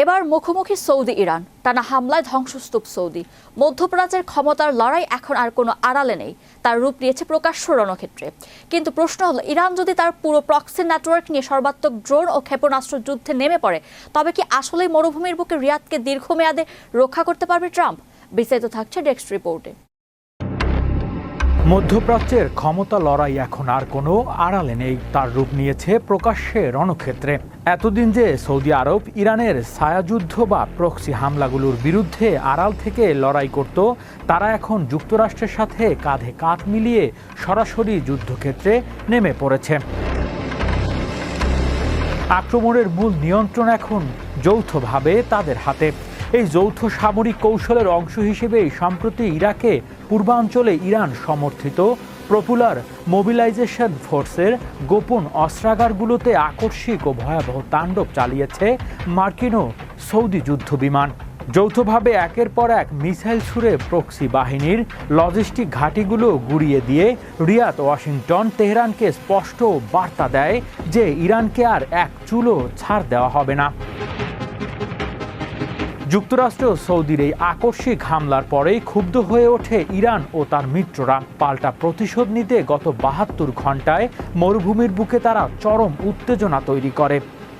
এবার মুখোমুখি Saudi Iran, টানা হামলায় ধ্বংসস্তূপ সৌদি। মধ্যপ্রাচ্যের ক্ষমতার লড়াই এখন আর কোনো আড়ালে নেই, তার রূপ নিয়েছে প্রকাশ্য রণক্ষেত্রে। কিন্তু প্রশ্ন হলো, ইরান যদি তার পুরো প্রক্সি নেটওয়ার্ক নিয়ে সর্বাত্মক ড্রোন ও ক্ষেপণাস্ত্র যুদ্ধে নেমে পড়ে, তবে কি আসলেই মরুভূমির বুকে রিয়াদকে দীর্ঘমেয়াদে রক্ষা করতে পারবে ট্রাম্প? বিস্তারিত থাকছে ডেস্ক রিপোর্টে। মধ্যপ্রাচ্যের ক্ষমতা লড়াই এখন আর কোনো আড়ালে নেই, তার রূপ নিয়েছে প্রকাশ্যে রণক্ষেত্রে। এতদিন যে সৌদি আরব ইরানের ছায়াযুদ্ধ বা প্রক্সি হামলাগুলোর বিরুদ্ধে আড়াল থেকে লড়াই করত, তারা এখন যুক্তরাষ্ট্রের সাথে কাঁধে কাঁধ মিলিয়ে সরাসরি যুদ্ধক্ষেত্রে নেমে পড়েছে। আক্রমণের মূল নিয়ন্ত্রণ এখন যৌথভাবে তাদের হাতে। এই যৌথ সামরিক কৌশলের অংশ হিসেবেই সম্প্রতি ইরাকে পূর্বাঞ্চলে ইরান সমর্থিত পপুলার মোবিলাইজেশন ফোর্সের গোপন অস্ত্রাগারগুলোতে আকস্মিক ও ভয়াবহ তাণ্ডব চালিয়েছে মার্কিন ও সৌদি যুদ্ধ বিমান। যৌথভাবে একের পর এক মিসাইল ছুড়ে প্রক্সি বাহিনীর লজিস্টিক ঘাঁটিগুলো গুঁড়িয়ে দিয়ে রিয়াদ, ওয়াশিংটন, তেহরানকে স্পষ্ট বার্তা দেয় যে ইরানকে আর এক চুলও ছাড় দেওয়া হবে না। যুক্তরাষ্ট্র সৌদির এই আকস্মিক হামলার পরেই ক্ষুব্ধ হয়ে ওঠে ইরান ও তার মিত্ররা। পাল্টা প্রতিশোধ নিতে গত 72 ঘন্টায় মরুভূমির বুকে তারা চরম উত্তেজনা তৈরি করে।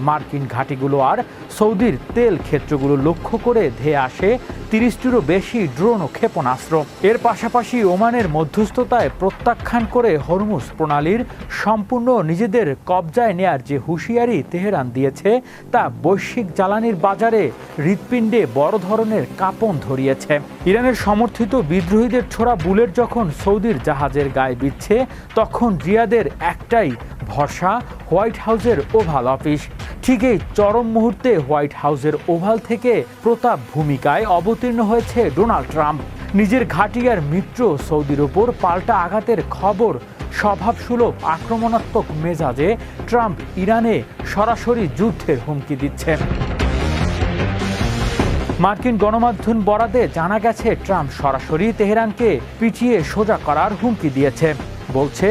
মার্কিন ঘাঁটিগুলো আর সৌদির তেল ক্ষেত্রগুলো লক্ষ্য করে ধেয়ে আসে 30টিরও বেশি ড্রোন ও ক্ষেপণাস্ত্র। এর পাশাপাশি ওমানের মধ্যস্থতায় প্রত্যাখ্যান করে হরমুজ প্রণালীর সম্পূর্ণ নিজেদের কবজায় নেয়ার যে হুঁশিয়ারি তেহরান দিয়েছে, তা বৈশ্বিক জ্বালানির বাজারে হৃৎপিণ্ডে বড় ধরনের কাঁপন ধরিয়েছে। ইরানের সমর্থিত বিদ্রোহীদের ছোড়া বুলেট যখন সৌদির জাহাজের গায়ে বিচ্ছে, তখন রিয়াদের একটাই ভরসা, হোয়াইট হাউসের ওভাল অফিস। ঠিক এই চরম মুহূর্তে হোয়াইট হাউসের ওভাল থেকে প্রতাপ ভূমিকায় অবতীর্ণ হয়েছে ডোনাল্ড ট্রাম্প। নিজের ঘাঁটি আর মিত্র সৌদির ওপর পাল্টা আঘাতের খবর স্বভাবসুলভ আক্রমণাত্মক মেজাজে ট্রাম্প ইরানে সরাসরি যুদ্ধের হুমকি দিচ্ছেন। মার্কিন গণমাধ্যম বরাতে জানা গেছে, ট্রাম্প সরাসরি তেহরানকে পিটিয়ে সোজা করার হুমকি দিয়েছে। বলছে,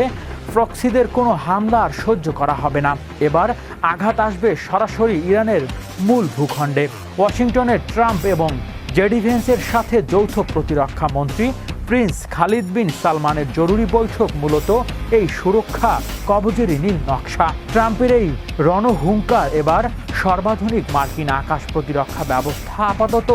প্রক্সিদের কোনো হামলা আর সহ্য করা হবে না, এবার আঘাত আসবে সরাসরি ইরানের মূল ভূখণ্ডে। ওয়াশিংটনের ট্রাম্প এবং জেডি ভেন্সের সাথে যৌথ প্রতিরক্ষা মন্ত্রী প্রিন্স খালিদ বিন সালমানের জরুরি বৈঠক মূলত এই সুরক্ষা কবজেরই নীল নকশা। ট্রাম্পের এই রণহুঙ্কার এবার সর্বাধুনিক মার্কিন আকাশ প্রতিরক্ষা ব্যবস্থা আপাতত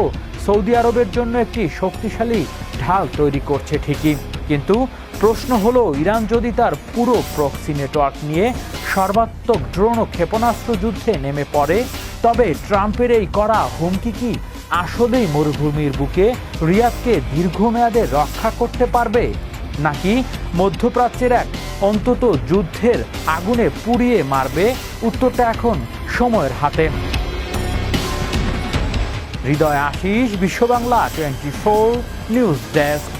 সৌদি আরবের জন্য একটি শক্তিশালী ঢাল তৈরি করছে ঠিকই, কিন্তু প্রশ্ন হলো, ইরান যদি তার পুরো প্রক্সি নেটওয়ার্ক নিয়ে সর্বাত্মক ড্রোন ও ক্ষেপণাস্ত্র যুদ্ধে নেমে পড়ে, তবে ট্রাম্পের এই করা হুমকি কি আসলেই মরুভূমির বুকে রিয়াদকে দীর্ঘমেয়াদে রক্ষা করতে পারবে, নাকি মধ্যপ্রাচ্যের এক অন্তত যুদ্ধের আগুনে পুড়িয়ে মারবে? উত্তরটা এখন সময়ের হাতে। হৃদয় আশিস, বিশ্ব বাংলা 24 নিউজ ডেস্ক।